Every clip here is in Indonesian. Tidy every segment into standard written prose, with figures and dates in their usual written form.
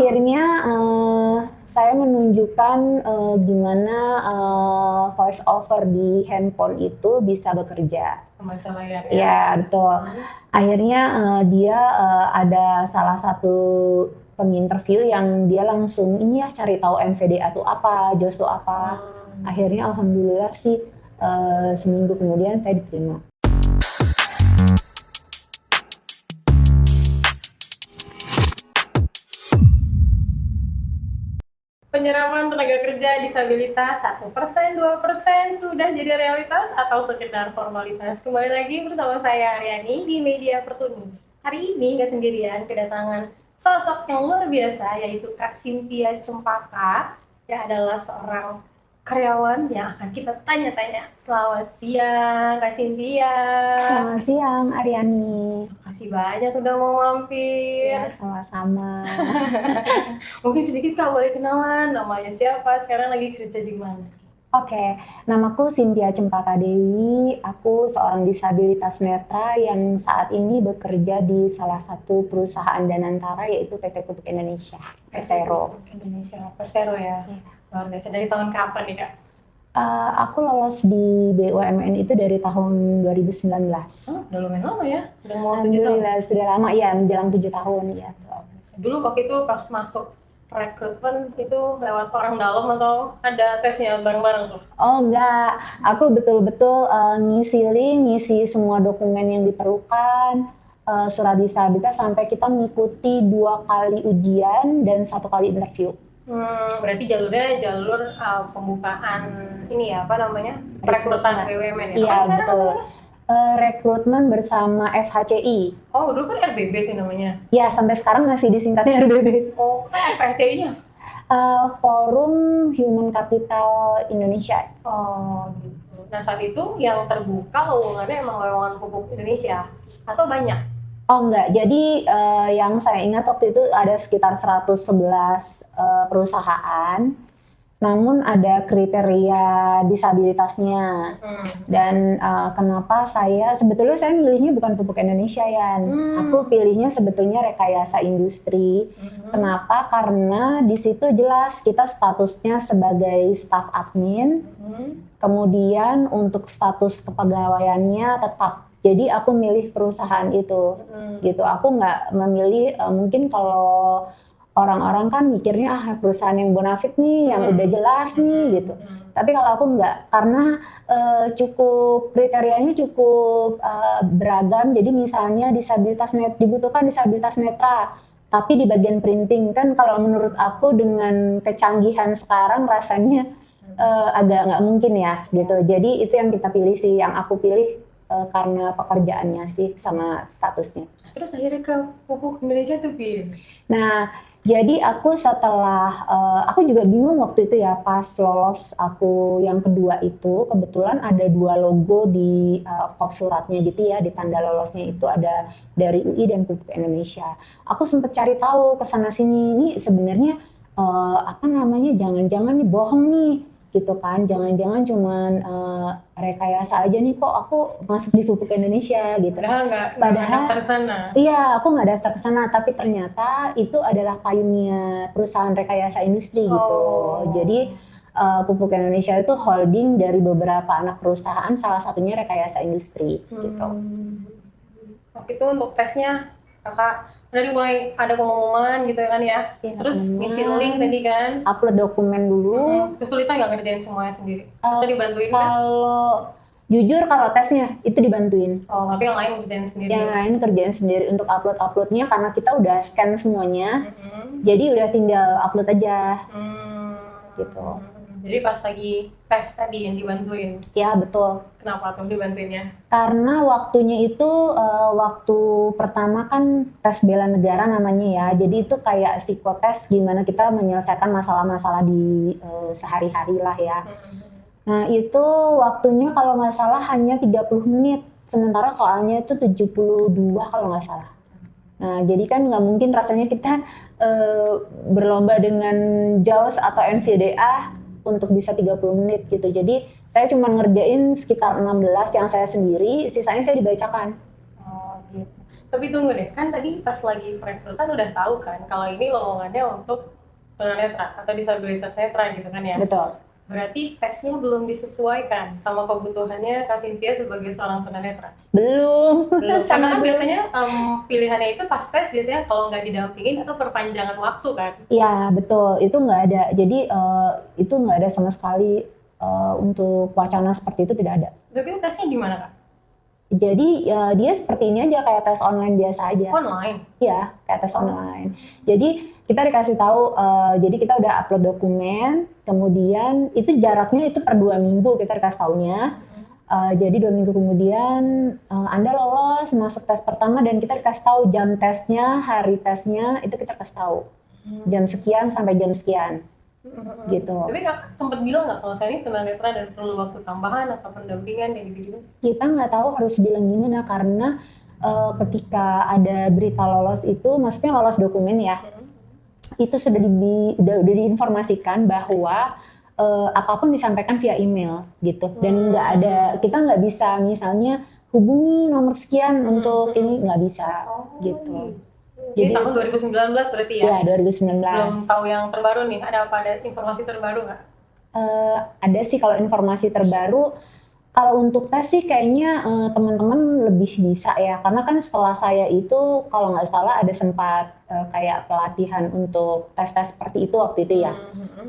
akhirnya saya menunjukkan gimana voice over di handphone itu bisa bekerja. Sama layar ya? Ya, betul. Akhirnya dia ada salah satu penginterview yang dia langsung ini ya cari tahu NVDA itu apa, JOS itu apa. Akhirnya alhamdulillah sih seminggu kemudian saya diterima. Penyerapan tenaga kerja disabilitas 1%, 2% sudah jadi realitas atau sekedar formalitas? Kembali lagi bersama saya Aryani di Media Pertuni. Hari ini nggak sendirian, kedatangan sosok yang luar biasa yaitu Kak Cynthia Cempaka yang adalah seorang karyawan yang akan kita tanya-tanya. Selamat siang Kak Cynthia. Selamat siang Aryani. Makasih banyak udah mau mampir. Ya, sama-sama. Mungkin sedikit Kak boleh kenalan, namanya siapa, sekarang lagi kerja di mana? Oke, namaku Cynthia Cempaka Dewi. Aku seorang disabilitas netra yang saat ini bekerja di salah satu perusahaan Danantara yaitu PT Pupuk Indonesia, Persero. Indonesia, Persero ya. Luar biasa. Dari tahun kapan nih Kak? Aku lolos di BUMN itu dari tahun 2019. Udah lumayan lama ya? Udah mau 7 tahun? Alhamdulillah, sudah lama ya, menjelang 7 tahun ya. Dulu waktu itu pas masuk rekrutmen itu lewat orang dalam atau ada tesnya bareng-bareng tuh? Oh enggak, aku betul-betul ngisi semua dokumen yang diperlukan, surat disabilitas sampai kita mengikuti 2 kali ujian dan 1 kali interview. Berarti jalurnya jalur pembukaan ini ya, apa namanya? Rekrutan BUMN ya? Iya, betul. Rekrutmen bersama FHCI. Oh, dulu kan RBB tuh namanya? Ya, sampai sekarang masih disingkatnya RBB. Oh, FHCI-nya? Forum Human Capital Indonesia. Oh, gitu. Nah, saat itu yang terbuka lowongannya emang lowongan Pupuk Indonesia? Atau banyak? Oh enggak, jadi yang saya ingat waktu itu ada sekitar 111 perusahaan, namun ada kriteria disabilitasnya. Dan kenapa sebetulnya saya milihnya bukan Pupuk Indonesia ya, aku pilihnya sebetulnya rekayasa industri. Kenapa? Karena di situ jelas kita statusnya sebagai staf admin, kemudian untuk status kepegawaiannya tetap. Jadi aku milih perusahaan itu, gitu. Aku nggak memilih mungkin kalau orang-orang kan mikirnya perusahaan yang bonafit nih, yang udah jelas nih, gitu. Tapi kalau aku nggak, karena kriterianya cukup beragam. Jadi misalnya dibutuhkan disabilitas netra, tapi di bagian printing kan kalau menurut aku dengan kecanggihan sekarang rasanya agak nggak mungkin ya, gitu. Jadi itu yang kita pilih sih, yang aku pilih. Karena pekerjaannya sih sama statusnya. Terus akhirnya ke Pupuk Indonesia tuh pilih? Nah, jadi aku setelah, aku juga bingung waktu itu ya pas lolos aku yang kedua itu, kebetulan ada 2 logo di kop suratnya gitu ya, di tanda lolosnya itu ada dari UI dan Pupuk Indonesia. Aku sempat cari tahu kesana sini, ini sebenarnya jangan-jangan nih bohong nih, gitu kan, jangan-jangan cuman rekayasa aja nih kok aku masuk di Pupuk Indonesia gitu. Padahal daftar sana. Iya, aku nggak daftar ke sana, tapi ternyata itu adalah payungnya perusahaan rekayasa industri gitu. Jadi Pupuk Indonesia itu holding dari beberapa anak perusahaan, salah satunya rekayasa industri gitu. Waktu itu untuk tesnya kakak dari mulai ada pengumuman gitu kan ya, terus ngisi link tadi kan, upload dokumen dulu. Kesulitan nggak ngerjain semuanya sendiri? Atau dibantuin kan? Jujur kalau tesnya itu dibantuin. Tapi yang lain kerjain sendiri? Yang lain kerjain sendiri untuk uploadnya karena kita udah scan semuanya, jadi udah tinggal upload aja gitu. Jadi pas lagi tes tadi yang dibantuin? Ya betul. Kenapa tuh dibantuinnya? Karena waktunya itu waktu pertama kan tes bela negara namanya ya, jadi itu kayak psikotes gimana kita menyelesaikan masalah-masalah di sehari-hari lah ya. Nah itu waktunya kalau nggak salah hanya 30 menit, sementara soalnya itu 72 kalau nggak salah. Nah jadi kan nggak mungkin rasanya kita berlomba dengan JAWS atau NVDA untuk bisa 30 menit gitu. Jadi saya cuma ngerjain sekitar 16 yang saya sendiri, sisanya saya dibacakan. Gitu. Tapi tunggu deh, kan tadi pas lagi perekrutan udah tahu kan kalau ini lowongannya untuk tunanetra atau disabilitas netra gitu kan ya. Betul. Berarti tesnya belum disesuaikan sama kebutuhannya Kak Cynthia sebagai seorang tunanetra. Belum. Belum. Karena Sangat kan belum. biasanya pilihannya itu pas tes biasanya kalau nggak didampingin atau perpanjangan waktu kan. Iya, betul. Itu nggak ada. Jadi itu nggak ada sama sekali untuk wacana seperti itu, tidak ada. Tapi tesnya gimana Kak? Jadi dia seperti ini aja, kayak tes online biasa aja. Online? Iya, kayak tes online. Jadi kita dikasih tahu, jadi kita udah upload dokumen, kemudian itu jaraknya itu per 2 minggu kita dikasih taunya. Jadi 2 minggu kemudian Anda lolos masuk tes pertama dan kita dikasih tahu jam tesnya, hari tesnya itu kita kasih tahu. Jam sekian sampai jam sekian. Gitu. Tapi Kak sempat bilang nggak kalau saya ini tunanetra dan perlu waktu tambahan atau pendampingan kayak gitu-gitu? Kita nggak tahu harus bilang gimana karena ketika ada berita lolos itu, maksudnya lolos dokumen ya, itu sudah udah diinformasikan bahwa apapun disampaikan via email gitu, dan nggak ada, kita nggak bisa misalnya hubungi nomor sekian untuk ini, nggak bisa gitu. Jadi tahun 2019 berarti ya? Ya, 2019. Belum tahu yang terbaru nih, ada informasi terbaru nggak? Ada sih kalau informasi terbaru. Kalau untuk tes sih kayaknya teman-teman lebih bisa ya, karena kan setelah saya itu kalau nggak salah ada sempat kayak pelatihan untuk tes-tes seperti itu waktu itu ya,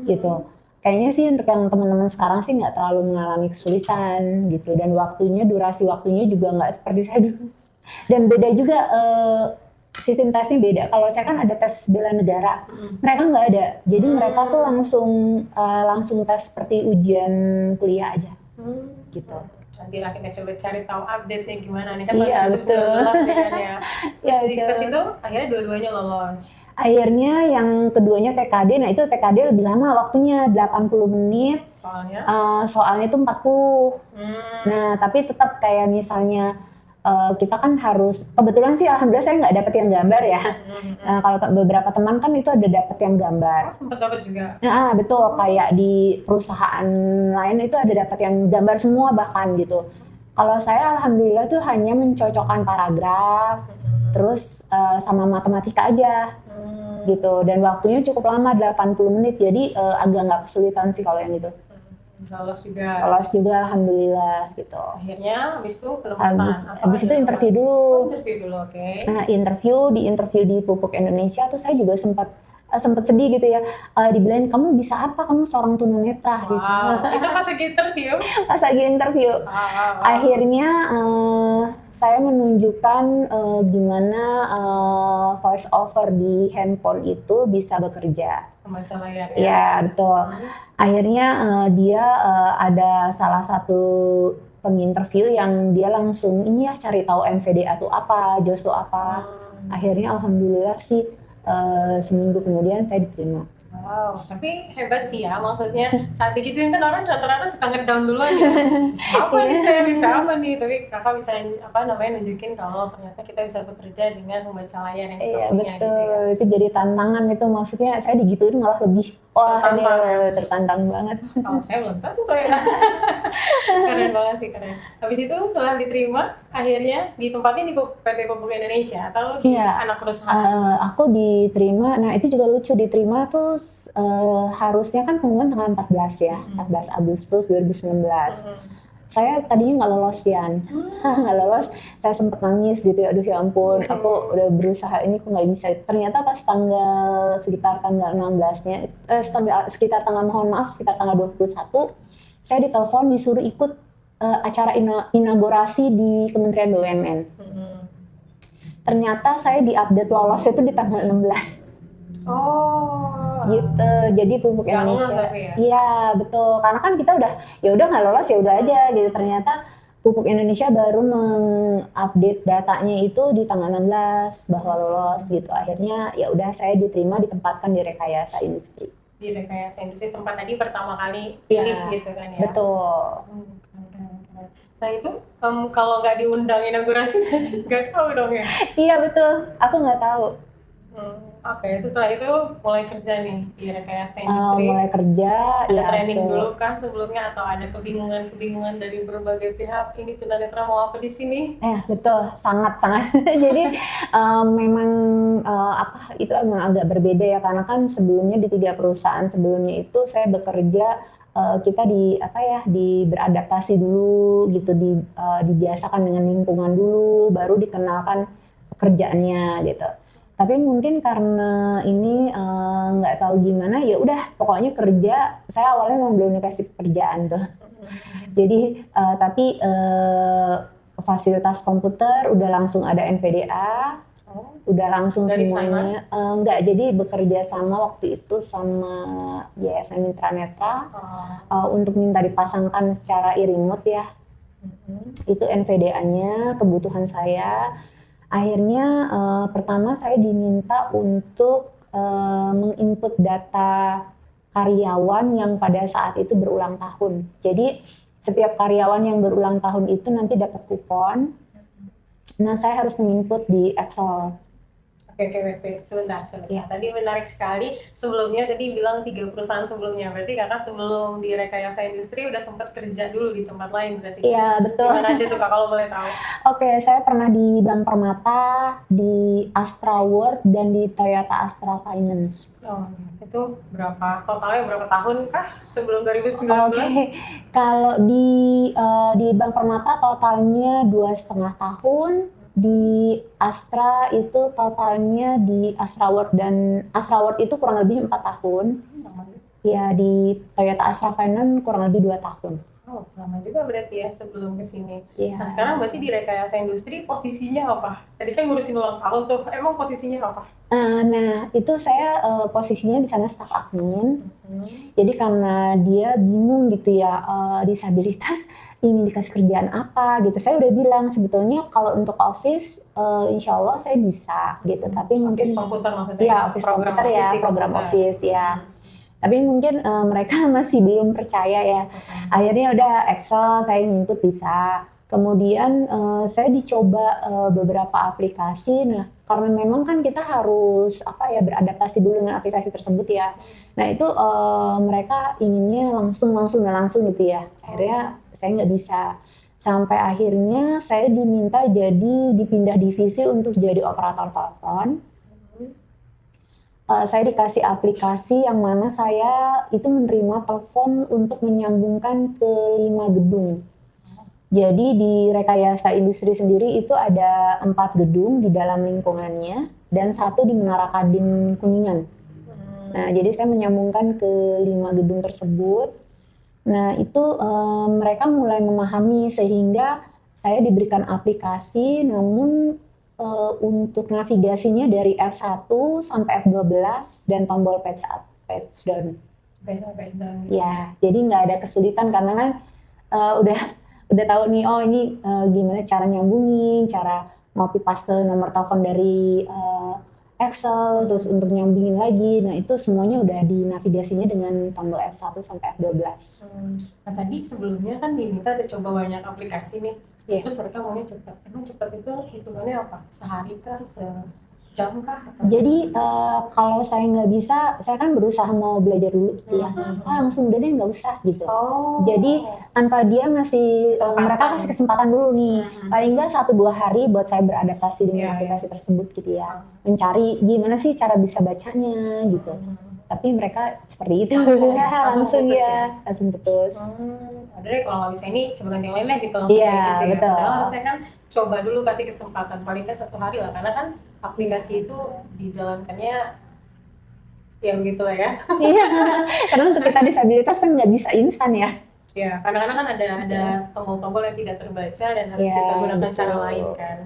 gitu. Kayaknya sih untuk yang teman-teman sekarang sih nggak terlalu mengalami kesulitan gitu, dan durasi waktunya juga nggak seperti saya dulu. Dan beda juga sistem tesnya beda. Kalau saya kan ada tes bela negara, mereka nggak ada. Jadi mereka tuh langsung tes seperti ujian kuliah aja. Gitu. Nanti lah kita coba cari tahu update-nya gimana nih kan. Iya, betul. Kan ya. Ya, di tes itu akhirnya dua-duanya lolos. Akhirnya yang keduanya TKD, nah itu TKD lebih lama waktunya, 80 menit. Soalnya? Soalnya itu 40. Nah, tapi tetap kayak misalnya kita kan harus, kebetulan sih alhamdulillah saya nggak dapet yang gambar ya. Kalau beberapa teman kan itu ada dapet yang gambar. Oh, sempat dapat juga? Nah, betul, kayak di perusahaan lain itu ada dapet yang gambar semua bahkan gitu. Kalau saya alhamdulillah tuh hanya mencocokkan paragraf, terus sama matematika aja gitu, dan waktunya cukup lama, 80 menit, jadi agak nggak kesulitan sih kalau yang itu. Lolos juga? Lolos juga alhamdulillah gitu. Akhirnya habis itu penempatan? Habis itu interview dulu. Interview dulu, oke. Nah, interview di Pupuk Indonesia tuh saya juga sempat sedih gitu ya, dibilang kamu bisa apa, kamu seorang tunanetra gitu. Itu pas lagi interview? Pas lagi interview. Akhirnya saya menunjukkan gimana voice over di handphone itu bisa bekerja. Pembaca layar ya? Ya, betul. Akhirnya dia ada salah satu penginterview yang dia langsung ini ya, cari tahu MVDA itu apa, JOS itu apa. Akhirnya alhamdulillah sih seminggu kemudian saya diterima. Wow, tapi hebat sih ya, maksudnya saat digituin kan orang rata-rata suka ngedown duluan ya. Bisa apa nih saya, bisa apa nih, tapi kakak bisa nunjukin kalau ternyata kita bisa bekerja dengan membaca layar yang kita punya. Betul, gitu ya. itu jadi tantangan itu, maksudnya saya digituin malah lebih tertantang banget. Kalau saya belum tahu kayak keren banget sih, keren. Habis itu setelah diterima, akhirnya ditempatin di PT Pupuk Indonesia atau di anak perusahaan? Aku diterima, nah itu juga lucu, diterima tuh harusnya kan pengumuman tanggal 14 ya, 14 Agustus 2019. Saya tadinya nggak lolos Yan, nggak lolos. Saya sempet nangis gitu ya, aduh ya ampun, aku udah berusaha ini kok nggak bisa. Ternyata pas sekitar tanggal 16-nya, sekitar tanggal 21, saya ditelepon disuruh ikut acara inaugurasi di Kementerian BUMN. Ternyata saya diupdate lolos itu di tanggal 16. Gitu, jadi Pupuk Indonesia. Iya betul, karena kan kita udah nggak lolos ya udah aja gitu. Ternyata Pupuk Indonesia baru mengupdate datanya itu di tanggal 16 bahwa lolos gitu. Akhirnya ya udah saya diterima, ditempatkan di rekayasa industri. Di rekayasa industri, tempat tadi pertama kali pilih gitu kan ya. Betul. Nah itu kalau nggak diundang inaugurasi nggak tahu dong ya. Iya betul, aku nggak tahu. Oke, itu setelah itu mulai kerja nih di rekayasa industri. Mulai kerja, Ada ya training betul. dulu kah sebelumnya atau ada kebingungan-kebingungan dari berbagai pihap ini tunanetra mau apa di sini? Betul, sangat-sangat. Jadi memang apa itu emang agak berbeda ya karena kan sebelumnya di 3 perusahaan sebelumnya itu saya bekerja kita di apa ya di beradaptasi dulu gitu dibiasakan dengan lingkungan dulu baru dikenalkan pekerjaannya gitu. Tapi mungkin karena ini nggak tahu gimana ya udah pokoknya kerja saya awalnya memang belum dikasih pekerjaan tuh. Jadi tapi fasilitas komputer udah langsung ada NVDA, udah langsung Dari semuanya. Enggak, jadi bekerja sama waktu itu sama Yayasan Mitra Netra untuk minta dipasangkan secara e-remote ya. Itu NVDA-nya, kebutuhan saya. Akhirnya pertama saya diminta untuk menginput data karyawan yang pada saat itu berulang tahun. Jadi setiap karyawan yang berulang tahun itu nanti dapat kupon. Nah, saya harus menginput di Excel. Oke, sebentar. Ya. Tadi menarik sekali. Sebelumnya tadi bilang 3 perusahaan sebelumnya. Berarti kakak sebelum di rekayasa industri udah sempat kerja dulu di tempat lain berarti? Iya, betul. Gimana aja tuh kak kalau boleh tahu? Oke, saya pernah di Bank Permata, di Astra World, dan di Toyota Astra Finance. Oh, itu totalnya berapa tahun kah sebelum 2019? Oke, kalau di Bank Permata totalnya 2,5 tahun. Di Astra itu totalnya di Astra World dan Astra World itu kurang lebih 4 tahun. Ya, di Toyota Astra Finance kurang lebih 2 tahun. Oh, lama juga berarti ya sebelum kesini. Iya. Nah, sekarang berarti di rekayasa industri posisinya apa? Tadi kan ngurusin ulang tahun tuh, emang posisinya apa? Nah, itu saya posisinya di sana staf admin. Jadi karena dia bingung gitu ya, disabilitas ingin dikasih kerjaan apa gitu. Saya udah bilang sebetulnya kalau untuk office insya Allah saya bisa gitu. Tapi mungkin komputer maksudnya? Iya, office komputer ya, program office ya. Tapi mungkin mereka masih belum percaya ya. Akhirnya udah Excel saya input bisa. Kemudian saya dicoba beberapa aplikasi. Nah, karena memang kan kita harus beradaptasi dulu dengan aplikasi tersebut ya. Nah, itu mereka inginnya langsung gitu ya. Akhirnya saya nggak bisa. Sampai akhirnya saya diminta dipindah divisi untuk jadi operator telepon. Saya dikasih aplikasi yang mana saya itu menerima telepon untuk menyambungkan ke 5 gedung. Jadi di rekayasa industri sendiri itu ada 4 gedung di dalam lingkungannya dan 1 di Menara Kadin Kuningan. Nah, jadi saya menyambungkan ke 5 gedung tersebut. Nah, itu mereka mulai memahami sehingga saya diberikan aplikasi namun untuk navigasinya dari F1 sampai F12 dan tombol page down. Ya, jadi nggak ada kesulitan karena kan udah tahu nih, oh ini gimana cara nyambungin, cara copy paste nomor telepon dari Excel, terus untuk nyambungin lagi. Nah, itu semuanya udah dinavigasinya dengan tombol F1 sampai F12. Nah, tadi sebelumnya kan diminta ada coba banyak aplikasi nih. Yeah. Terus mereka maunya cepat. Emang cepat itu hitungannya apa? Sehari kah? Sejam kah? Jadi kalau saya nggak bisa, saya kan berusaha mau belajar dulu gitu ya. Langsung udah deh nggak usah gitu. Jadi tanpa dia mereka kasih kesempatan dulu nih. Paling nggak 1-2 hari buat saya beradaptasi dengan aplikasi tersebut gitu ya. Mencari gimana sih cara bisa bacanya gitu. Tapi mereka seperti itu. Langsung putus. Ada deh kalau nggak bisa ini coba ganti yang lain lah gitu. Iya, gitu betul. Padahal harusnya kan coba dulu kasih kesempatan paling nggak 1 hari lah karena kan aplikasi itu dijalankannya ya begitu lah ya. Iya, karena untuk kita disabilitas kan nggak bisa instan ya. Ya, kadang-kadang kan ada tombol-tombol yang tidak terbaca dan harus kita gunakan cara lain kan.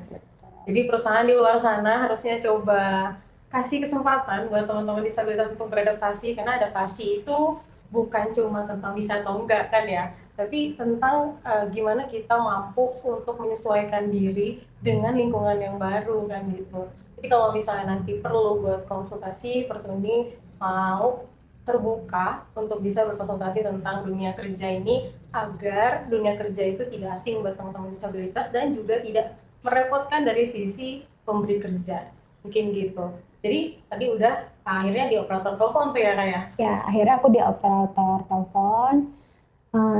Jadi perusahaan di luar sana harusnya coba kasih kesempatan buat teman-teman disabilitas untuk beradaptasi karena adaptasi itu bukan cuma tentang bisa atau enggak kan ya, tapi tentang gimana kita mampu untuk menyesuaikan diri dengan lingkungan yang baru kan gitu. Jadi kalau misalnya nanti perlu buat konsultasi, Pertuni mau terbuka untuk bisa berkonsultasi tentang dunia kerja ini agar dunia kerja itu tidak asing buat teman-teman disabilitas dan juga tidak merepotkan dari sisi pemberi kerja. Mungkin gitu. Jadi tadi udah akhirnya di operator telepon tuh ya kayak. Ya, akhirnya aku di operator telepon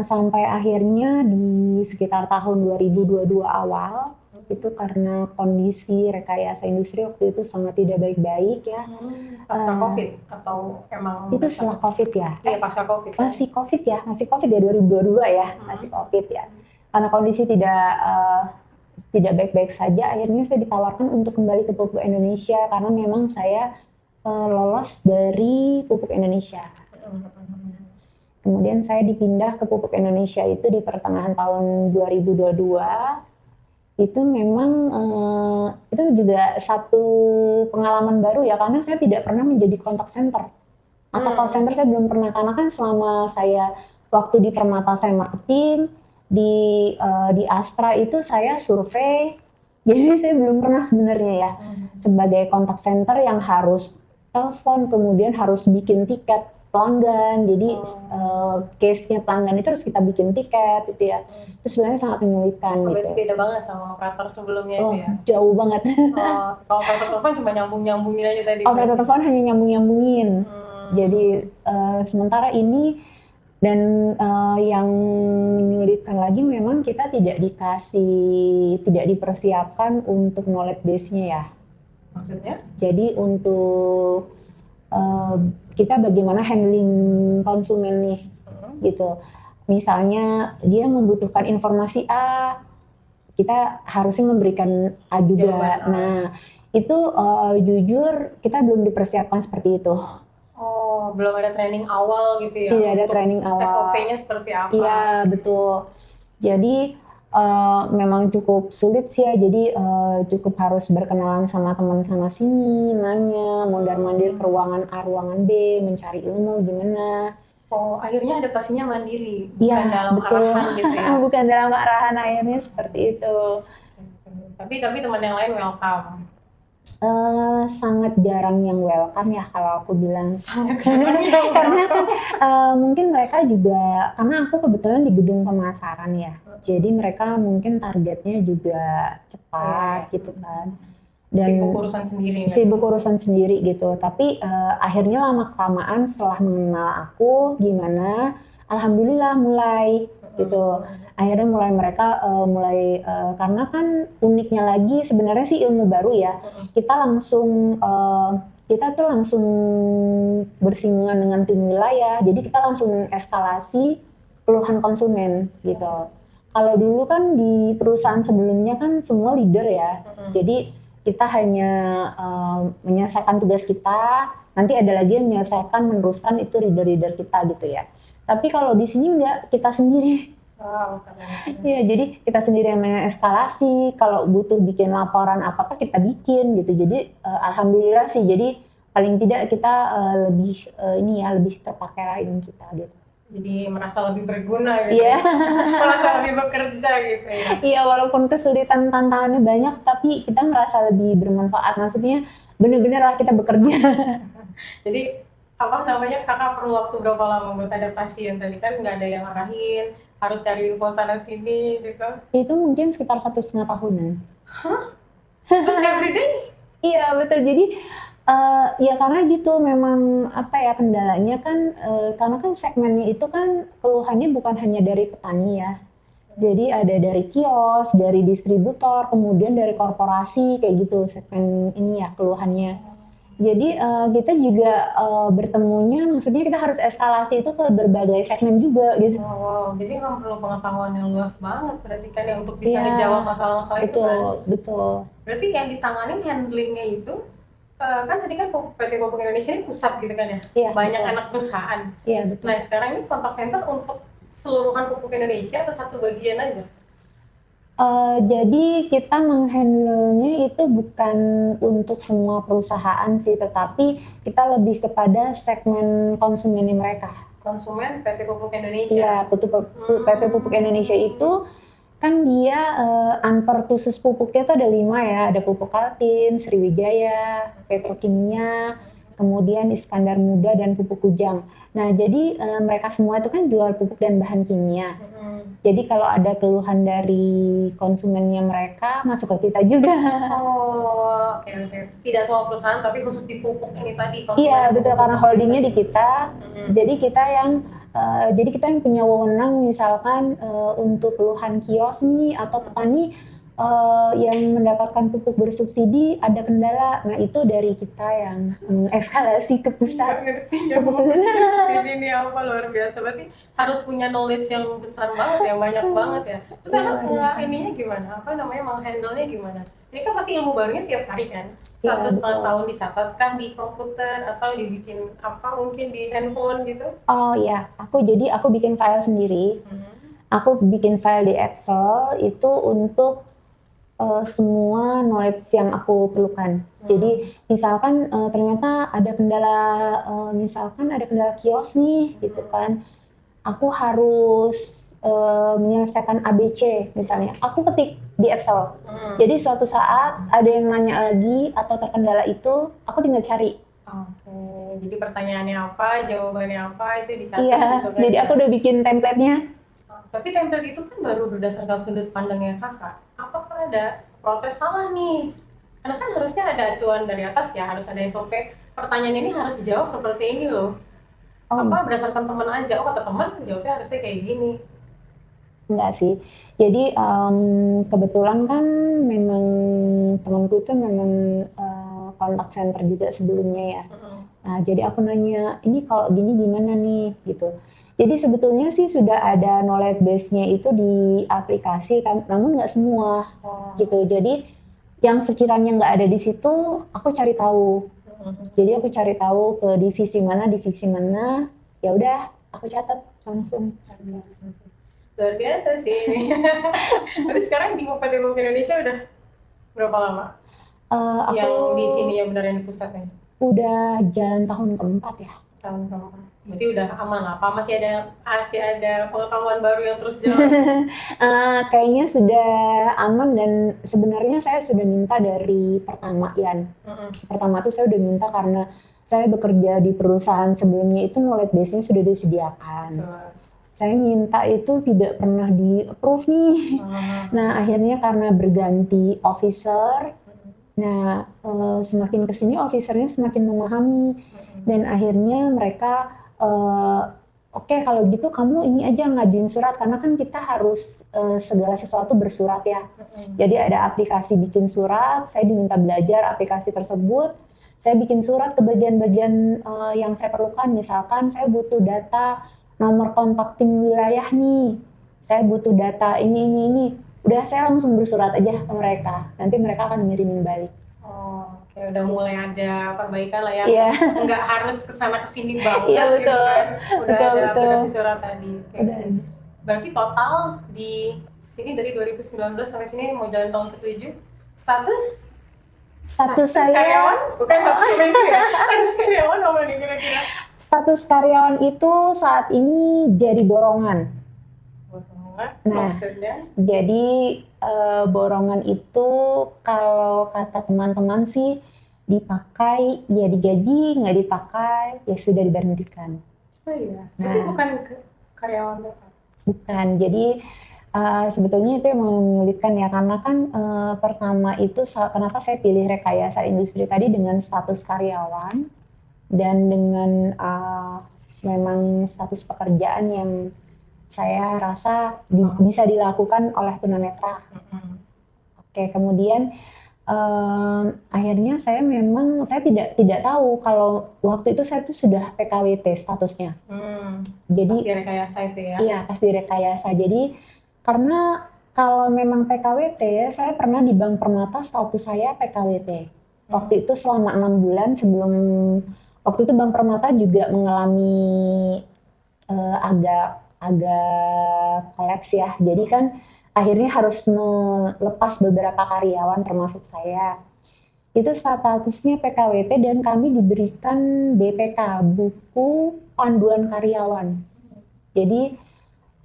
sampai akhirnya di sekitar tahun 2022 awal itu karena kondisi rekayasa industri waktu itu sangat tidak baik-baik ya. Pasca COVID atau emang Itu setelah COVID ya? Iya, pasca COVID. Masih COVID ya? Masih COVID ya 2022 ya? Masih COVID ya. Karena kondisi tidak baik-baik saja, akhirnya saya ditawarkan untuk kembali ke Pupuk Indonesia karena memang saya lolos dari Pupuk Indonesia. Kemudian saya dipindah ke Pupuk Indonesia itu di pertengahan tahun 2022. Itu memang itu juga satu pengalaman baru ya, karena saya tidak pernah menjadi contact center atau call center. Saya belum pernah, karena kan selama saya waktu di Permata saya marketing, di Astra itu saya survei, jadi saya belum pernah sebenarnya ya sebagai contact center yang harus telepon, kemudian harus bikin tiket pelanggan. Jadi case-nya pelanggan itu harus kita bikin tiket gitu ya. Itu sebenarnya sangat menyulitkan gitu. Beda banget sama operator sebelumnya itu ya. Jauh banget. Kalau operator telepon cuma nyambungin aja tadi. Operator telepon hanya nyambungin. Jadi sementara ini dan yang menyulitkan lagi memang kita tidak dipersiapkan untuk knowledge base-nya ya. Maksudnya? Jadi untuk kita bagaimana handling konsumen nih, gitu. Misalnya dia membutuhkan informasi A, kita harusnya memberikan A juga. Nah, itu jujur kita belum dipersiapkan seperti itu. Oh, belum ada training awal gitu ya? Tidak ada training awal. SOP-nya seperti apa? Iya, betul. Jadi memang cukup sulit sih ya, jadi cukup harus berkenalan sama teman sana sini, nanya, mondar-mandir ke ruangan A, ruangan B, mencari ilmu gimana. Oh, akhirnya adaptasinya mandiri, bukan dalam arahan gitu ya? Bukan dalam arahan, akhirnya seperti itu. Tapi teman yang lain welcome? Sangat jarang yang welcome ya kalau aku bilang. Sangat jarang yang karena kan mungkin mereka juga, karena aku kebetulan di gedung pemasaran ya, jadi mereka mungkin targetnya juga cepat gitu kan, dan sibuk urusan sendiri gitu. Tapi akhirnya lama kelamaan setelah mengenal aku gimana, alhamdulillah mulai gitu. Akhirnya mereka mulai karena kan uniknya lagi sebenarnya sih ilmu baru ya. Kita tuh langsung bersinggungan dengan tim wilayah. Jadi kita langsung eskalasi keluhan konsumen gitu. Kalau dulu kan di perusahaan sebelumnya kan semua leader ya. Jadi kita hanya menyelesaikan tugas kita, nanti ada lagi yang menyelesaikan meneruskan itu leader-leader kita gitu ya. Tapi kalau di sini enggak, kita sendiri. Iya, jadi kita sendiri yang mengeskalasi. Kalau butuh bikin laporan apa-apa kita bikin gitu. Jadi alhamdulillah sih. Jadi paling tidak kita lebih terpakai lah ilmu kita gitu. Jadi merasa lebih berguna gitu. Iya. Merasa lebih bekerja gitu ya. Iya, walaupun kesulitan tantangannya banyak, tapi kita merasa lebih bermanfaat. Maksudnya benar-benar lah kita bekerja. Jadi kakak perlu waktu berapa lama buat adaptasi? Yang tadi kan nggak ada yang arahin, harus cari info sana sini gitu. Itu mungkin sekitar 1,5 tahunan. Hah? Terus everyday? Iya betul. Jadi ya karena gitu memang kendalanya kan karena kan segmennya itu kan keluhannya bukan hanya dari petani ya. Jadi ada dari kios, dari distributor, kemudian dari korporasi kayak gitu segmen ini ya keluhannya. Jadi kita juga bertemunya, maksudnya kita harus eskalasi itu ke berbagai segmen juga gitu. Wow, jadi memang perlu pengetahuan yang luas banget berarti kan ya untuk bisa menjawab masalah-masalah itu kan? Betul. Berarti yang ditanganin handlingnya itu, kan tadi kan PT Pupuk Indonesia ini pusat gitu kan ya? Iya, banyak anak perusahaan. Iya, betul. Nah sekarang ini contact center untuk seluruhan Pupuk Indonesia atau satu bagian aja? Jadi kita menghandle-nya itu bukan untuk semua perusahaan sih, tetapi kita lebih kepada segmen konsumennya mereka. Konsumen PT Pupuk Indonesia? Iya, PT Pupuk Indonesia itu kan dia anper khusus pupuknya itu ada 5 ya, ada Pupuk Kaltim, Sriwijaya, Petrokimia, kemudian Iskandar Muda dan Pupuk Kujang. Nah, jadi mereka semua itu kan jual pupuk dan bahan kimia. Jadi kalau ada keluhan dari konsumennya mereka masuk ke kita juga. Oh, oke. Tidak semua perusahaan, tapi khusus di pupuk ini tadi. Iya betul, karena holdingnya di kita. Mm-hmm. Jadi kita yang punya wewenang misalkan untuk keluhan kios nih atau petani yang mendapatkan pupuk bersubsidi ada kendala. Nah itu dari kita yang eskalasi ke pusat. Nggak ngerti ya, subsidi ini apa, luar biasa. Berarti harus punya knowledge yang besar banget ya, banyak banget ya. Terus ininya gimana? Apa namanya, menghandle-nya gimana? Ini kan pasti ilmu barunya tiap hari kan? 1,5 tahun dicatatkan di komputer atau dibikin apa mungkin di handphone gitu? Oh ya, aku bikin file sendiri. Aku bikin file di Excel itu untuk semua knowledge yang aku perlukan. Jadi misalkan ternyata ada kendala kios nih gitu kan. Aku harus menyelesaikan ABC misalnya. Aku ketik di Excel. Jadi suatu saat ada yang nanya lagi atau terkendala itu, aku tinggal cari. Oke. Jadi pertanyaannya apa, jawabannya apa, itu dicatat gitu kan. Jadi aku udah bikin template-nya. Tapi template itu kan baru berdasarkan sudut pandangnya kakak. Apakah ada protes salah nih? Karena kan harusnya ada acuan dari atas ya, harus ada SOP. Pertanyaan ini harus dijawab seperti ini loh. Apa berdasarkan teman aja? Oh kata teman jawabnya harusnya kayak gini. Enggak sih. Jadi kebetulan kan memang temanku itu memang kontak center juga sebelumnya ya. Nah jadi aku nanya, ini kalau gini gimana nih gitu. Jadi sebetulnya sih sudah ada knowledge base-nya itu di aplikasi, namun nggak semua gitu. Jadi yang sekiranya nggak ada di situ, aku cari tahu. Jadi aku cari tahu ke divisi mana, ya udah aku catat langsung. Luar biasa sih ini. Berarti sekarang di Bupati Pupuk Indonesia udah berapa lama? Yang di sini ya, benar yang di pusatnya? Udah jalan tahun keempat ya. Tahun keempat. Berarti udah aman lah. Apa masih ada pengetahuan baru yang terus jalan? Kayaknya sudah aman, dan sebenarnya saya sudah minta dari pertama Yan. Pertama tuh saya udah minta karena saya bekerja di perusahaan sebelumnya itu knowledge base-nya sudah disediakan. Saya minta itu tidak pernah di-approve nih. Nah akhirnya karena berganti officer, nah semakin kesini officernya semakin memahami, dan akhirnya mereka oke, kalau gitu kamu ini aja ngajuin surat, karena kan kita harus segala sesuatu bersurat ya. Jadi ada aplikasi bikin surat, saya diminta belajar aplikasi tersebut, saya bikin surat ke bagian-bagian yang saya perlukan. Misalkan saya butuh data nomor kontak tim wilayah nih, saya butuh data ini. Udah saya langsung bersurat aja ke mereka, nanti mereka akan ngirimin balik. Oke, udah mulai ada perbaikan lah ya. Nggak harus kesana kesini banget betul. gitu kan. Udah betul, ada betul. aplikasi surat tadi. Berarti total di sini dari 2019 sampai sini mau jalan tahun ke-7, status saya karyawan? Bukan status istri ya? Status karyawan apa nih kira-kira? Status karyawan itu saat ini jadi borongan. Maksudnya? Jadi borongan itu kalau kata teman-teman sih dipakai ya digaji, nggak dipakai ya sudah diberhentikan. Oh iya, itu bukan karyawan tetap? Bukan, jadi sebetulnya itu yang menyulitkan ya, karena kan pertama itu kenapa saya pilih rekayasa industri tadi dengan status karyawan dan dengan memang status pekerjaan yang saya rasa bisa dilakukan oleh tunanetra. Oke, kemudian akhirnya saya tidak tahu kalau waktu itu saya tuh sudah PKWT statusnya. Jadi pasti rekayasa itu ya? Iya, pasti rekayasa. Jadi karena kalau memang PKWT, saya pernah di Bank Permata status saya PKWT. Waktu itu selama 6 bulan sebelum, waktu itu Bank Permata juga mengalami agak kolaps ya. Jadi kan akhirnya harus melepas beberapa karyawan termasuk saya. Itu statusnya PKWT dan kami diberikan BPK, buku panduan karyawan. Jadi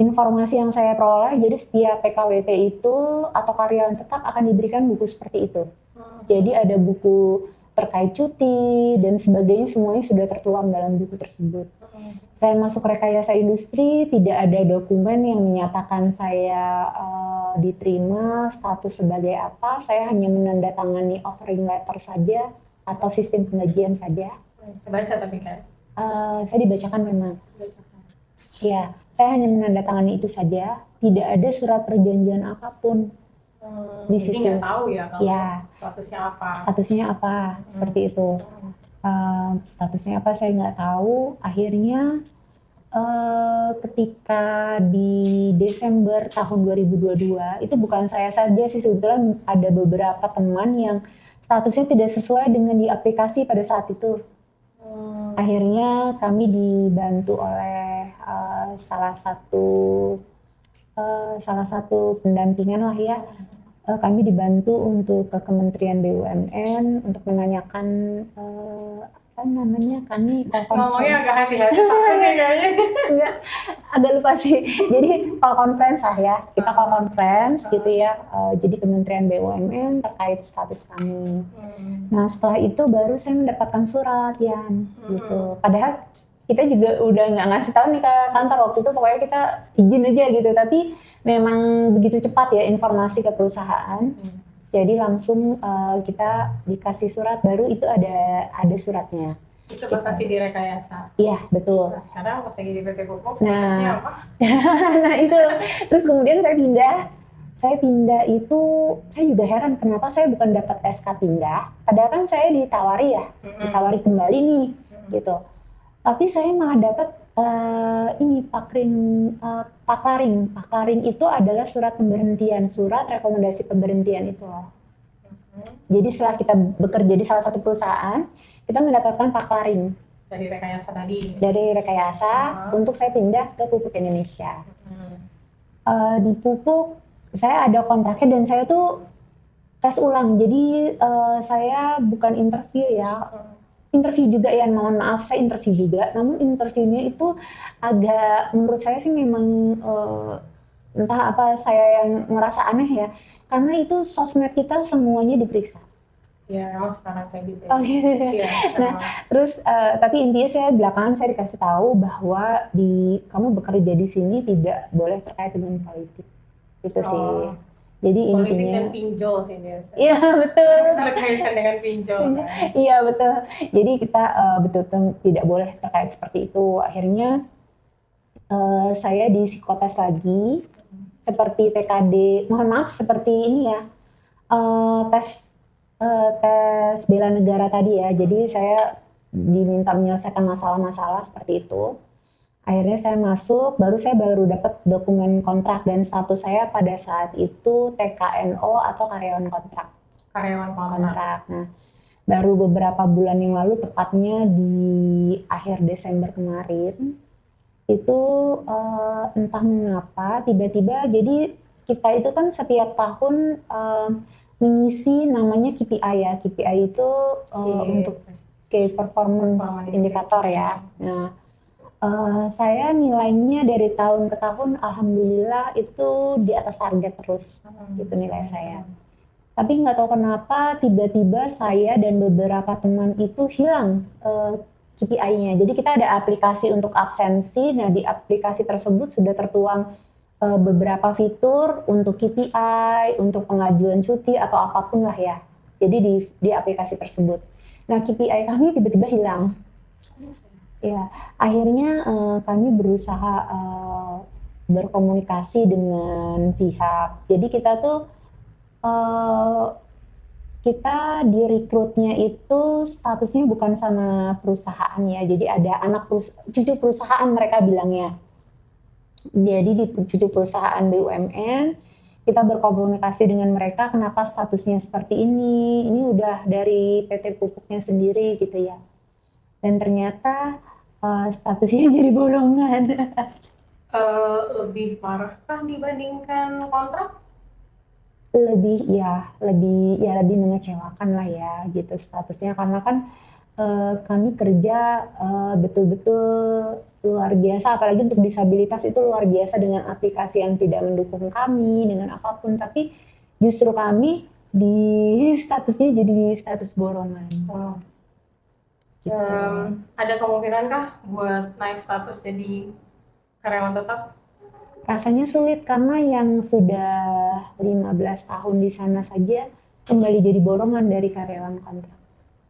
informasi yang saya peroleh, jadi setiap PKWT itu atau karyawan tetap akan diberikan buku seperti itu. Jadi ada buku terkait cuti dan sebagainya semuanya sudah tertuang dalam buku tersebut. Saya masuk rekayasa industri, tidak ada dokumen yang menyatakan saya diterima status sebagai apa. Saya hanya menandatangani offering letter saja atau sistem penggajian saja. Baca tapi kan? Saya dibacakan memang. Ya, saya hanya menandatangani itu saja. Tidak ada surat perjanjian apapun. Di Jadi situ. nggak tahu ya kalau Ya. statusnya apa. Statusnya apa, seperti itu. Statusnya apa saya nggak tahu. Akhirnya ketika di Desember tahun 2022, itu bukan saya saja sih, sebetulnya ada beberapa teman yang statusnya tidak sesuai dengan di aplikasi pada saat itu. Akhirnya kami dibantu oleh salah satu pendampingan lah ya. Kami dibantu untuk ke Kementerian BUMN untuk menanyakan apa namanya, kami Ngomongnya agak hati-hati takut nih kayaknya. enggak, agak lupa sih. Jadi call conference lah ya, kita call conference gitu ya. Jadi Kementerian BUMN terkait status kami. Nah setelah itu baru saya mendapatkan surat ya gitu. Padahal kita juga udah nggak ngasih tahu nih ke kantor waktu itu, pokoknya kita izin aja gitu. Tapi memang begitu cepat ya informasi ke perusahaan. Jadi langsung kita dikasih surat, baru itu ada suratnya. Itu pas masih di rekayasa. Iya betul. Nah, sekarang pas lagi di PT Pupuk, statusnya apa? Nah itu. Terus kemudian saya pindah itu, saya juga heran kenapa saya bukan dapat SK pindah. Padahal kan saya ditawari ditawari kembali nih gitu. Tapi saya malah dapat ini paklaring. Paklaring itu adalah surat pemberhentian, surat rekomendasi pemberhentian itu loh. Jadi setelah kita bekerja di salah satu perusahaan, kita mendapatkan paklaring dari rekayasa tadi. Dari rekayasa untuk saya pindah ke Pupuk Indonesia. Di Pupuk saya ada kontraknya dan saya tuh tes ulang. Jadi saya bukan interview ya. Interview juga ya, mohon maaf saya interview juga, namun interviewnya itu agak, menurut saya sih memang entah apa saya yang merasa aneh ya, karena itu sosmed kita semuanya diperiksa. Ya emang sekarang kayak gitu. Oh gitu. Iya. Nah terus tapi intinya saya belakangan saya dikasih tahu bahwa kamu bekerja di sini tidak boleh terkait dengan politik, itu sih. Jadi politik intinya dan pinjol sih biasa. Iya betul. Terkaitan dengan pinjol. Kan? Iya betul. Jadi kita betul tidak boleh terkait seperti itu. Akhirnya saya di psikotes lagi seperti TKD. Mohon maaf seperti ini ya, tes bela negara tadi ya. Jadi saya diminta menyelesaikan masalah-masalah seperti itu. Akhirnya saya masuk, saya baru dapat dokumen kontrak dan status saya pada saat itu TKNO atau karyawan kontrak. Karyawan kontrak. Nah, baru beberapa bulan yang lalu, tepatnya di akhir Desember kemarin, itu entah mengapa tiba-tiba, jadi kita itu kan setiap tahun mengisi namanya KPI ya. KPI itu untuk Key Performance Indicator ya. Nah, saya nilainya dari tahun ke tahun alhamdulillah itu di atas target terus, gitu nilai saya. Tapi nggak tahu kenapa tiba-tiba saya dan beberapa teman itu hilang KPI-nya. Jadi kita ada aplikasi untuk absensi, nah di aplikasi tersebut sudah tertuang beberapa fitur untuk KPI, untuk pengajuan cuti atau apapun lah ya. Jadi di aplikasi tersebut. Nah KPI kami tiba-tiba hilang. Ya, akhirnya kami berusaha berkomunikasi dengan pihak. Jadi kita tuh kita direkrutnya itu statusnya bukan sama perusahaan ya. Jadi ada cucu perusahaan mereka bilangnya. Jadi di cucu perusahaan BUMN kita berkomunikasi dengan mereka kenapa statusnya seperti ini. Ini udah dari PT Pupuknya sendiri gitu ya. Dan ternyata statusnya jadi bolongan. Lebih parah kan dibandingkan kontrak? Lebih mengecewakan lah ya gitu statusnya, karena kan kami kerja betul-betul luar biasa, apalagi untuk disabilitas itu luar biasa dengan aplikasi yang tidak mendukung kami dengan apapun, tapi justru kami di statusnya jadi di status borongan. Wow. Gitu. Ada kemungkinan kah buat naik status jadi karyawan tetap? Rasanya sulit karena yang sudah 15 tahun di sana saja kembali jadi borongan dari karyawan kontrak.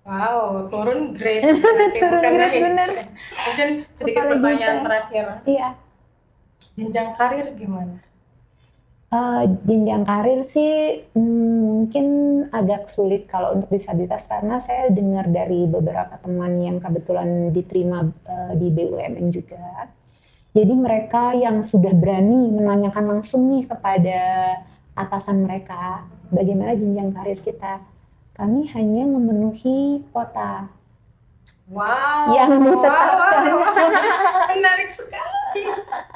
Wow, turun grade. Berarti Turun bukan grade, naik. bener. Mungkin sedikit Apalagi pertanyaan kan. terakhir. Iya. Jenjang karir gimana? Jenjang karir sih mungkin agak sulit kalau untuk disabilitas karena saya dengar dari beberapa teman yang kebetulan diterima di BUMN juga. Jadi mereka yang sudah berani menanyakan langsung nih kepada atasan mereka bagaimana jenjang karir kita. Kami hanya memenuhi kuota Wow, yang ditetapkan. menarik sekali.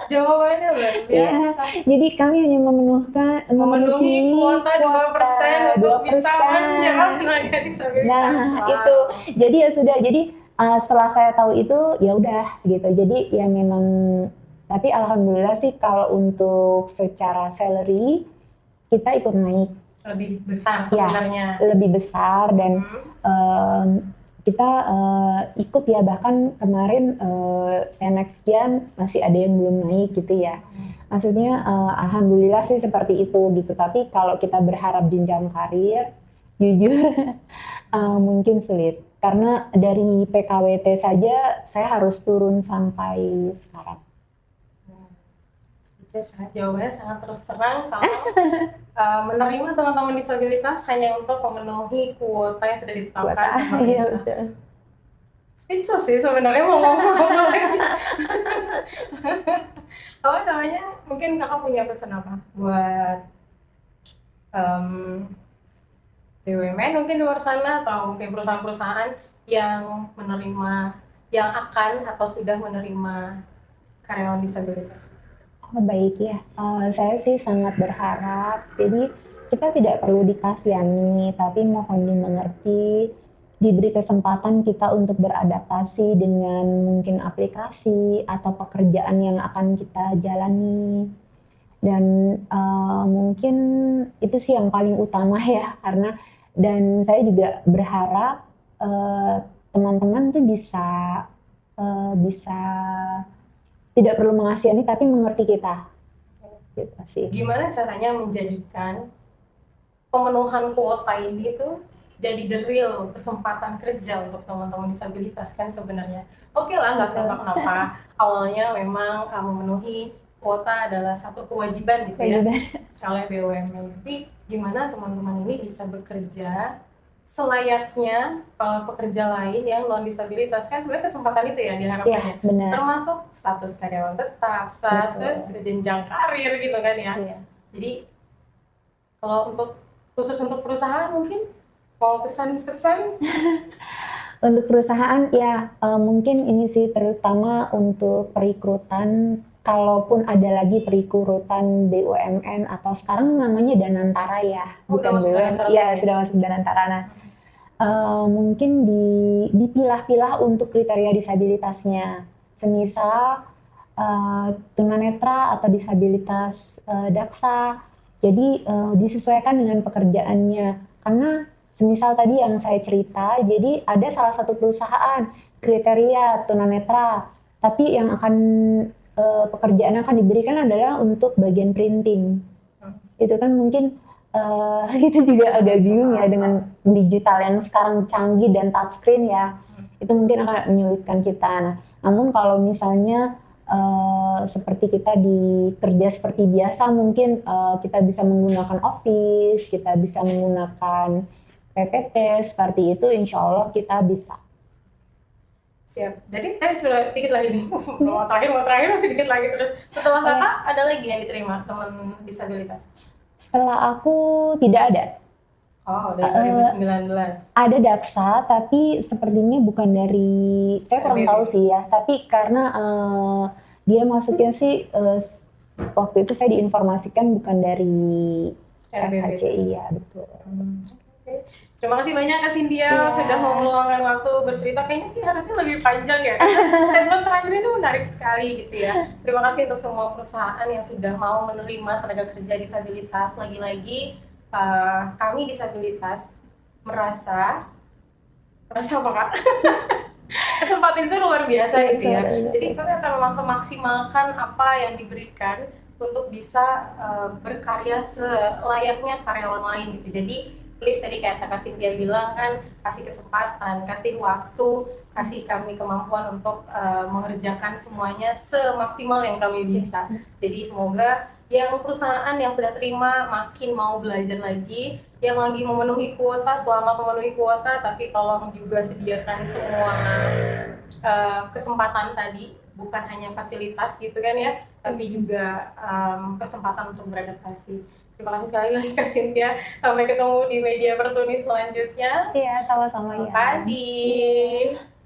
Jawabannya luar Iya, biasa. jadi kami hanya Memenuhi kuota 2% untuk bisa 2%. menyerap tenaga disabilitas. Nah, Wow. itu. Jadi ya sudah. Jadi setelah saya tahu itu ya udah gitu. Jadi ya memang tapi alhamdulillah sih kalau untuk secara salary kita ikut naik Lebih besar ya, sebenarnya. lebih besar dan kita ikut ya bahkan kemarin saya naik sekian masih ada yang belum naik gitu ya. Maksudnya alhamdulillah sih seperti itu gitu. Tapi kalau kita berharap jenjang karir, jujur mungkin sulit. Karena dari PKWT saja saya harus turun sampai sekarang. Jawabannya sangat terus terang kalau menerima teman-teman disabilitas hanya untuk memenuhi kuota yang sudah ditetapkan Kuota, pemerintah. iya betul. Speechless sih sebenarnya mau ngomong apa lagi. Apa namanya? Mungkin kakak punya pesan apa buat BUMN mungkin di luar sana atau mungkin perusahaan-perusahaan yang menerima, yang akan atau sudah menerima karyawan disabilitas? Oh baik ya, saya sih sangat berharap. Jadi kita tidak perlu dikasihani, tapi mohon dimengerti, diberi kesempatan kita untuk beradaptasi dengan mungkin aplikasi atau pekerjaan yang akan kita jalani. Dan mungkin itu sih yang paling utama ya, karena dan saya juga berharap teman-teman tuh bisa tidak perlu mengasihani tapi mengerti kita gitu sih. Gimana caranya menjadikan pemenuhan kuota ini tuh jadi the real kesempatan kerja untuk teman-teman disabilitas kan sebenarnya. Oke lah, nggak kenapa-kenapa. Awalnya memang memenuhi kuota adalah satu kewajiban gitu ya oleh BUMN. Tapi gimana teman-teman ini bisa bekerja selayaknya pekerja lain yang non disabilitas kan sebenarnya kesempatan itu ya diharapkannya. Benar. Termasuk status karyawan tetap, status jenjang karir gitu kan ya. Iya. Jadi kalau untuk khusus untuk perusahaan mungkin mau pesan-pesan? Untuk perusahaan ya mungkin ini sih terutama untuk perekrutan, kalaupun ada lagi perekrutan BUMN atau sekarang namanya Danantara ya, bukan BUMN. Ya sudah masuk Danantara. Nah, mungkin dipilah-pilah untuk kriteria disabilitasnya. Semisal tunanetra atau disabilitas daksa. Jadi disesuaikan dengan pekerjaannya. Karena semisal tadi yang saya cerita, jadi ada salah satu perusahaan kriteria tunanetra, tapi yang akan pekerjaan yang akan diberikan adalah untuk bagian printing. Itu kan mungkin kita juga agak bingung ya dengan digital yang sekarang canggih dan touchscreen ya. Itu mungkin akan menyulitkan kita. Nah, namun kalau misalnya seperti kita kerja seperti biasa, mungkin kita bisa menggunakan Office, kita bisa menggunakan PPT, seperti itu insya Allah kita bisa. Siap. Jadi tadi sudah sedikit lagi, mau terakhir sedikit lagi terus. Setelah kakak ada lagi yang diterima teman disabilitas? Setelah aku tidak ada. Oh, dari 2019. Ada daksa, tapi sepertinya bukan dari, saya kurang tahu sih ya. Tapi karena dia masuknya sih waktu itu saya diinformasikan bukan dari FHCI ya, betul. Terima kasih banyak Kak Cynthia sudah mau meluangkan waktu bercerita. Kayaknya sih harusnya lebih panjang ya. Segmen terakhir ini menarik sekali gitu ya. Terima kasih untuk semua perusahaan yang sudah mau menerima tenaga kerja disabilitas. Lagi-lagi kami disabilitas merasa apa Kak? Kesempatan itu luar biasa gitu ya. Jadi kami akan memaksimalkan apa yang diberikan untuk bisa berkarya selayaknya karyawan lain gitu. Jadi please, tadi kayak Kak Cynthia bilang kan, kasih kesempatan, kasih waktu, kasih kami kemampuan untuk mengerjakan semuanya semaksimal yang kami bisa. Jadi semoga yang perusahaan yang sudah terima makin mau belajar lagi, yang lagi memenuhi kuota, selamat memenuhi kuota, tapi tolong juga sediakan semua kesempatan tadi, bukan hanya fasilitas gitu kan ya, tapi juga kesempatan untuk beradaptasi. Terima kasih sekali lagi Kak Cynthia. Sampai ketemu di media Pertuni selanjutnya. Iya, sama-sama ya. Terima kasih.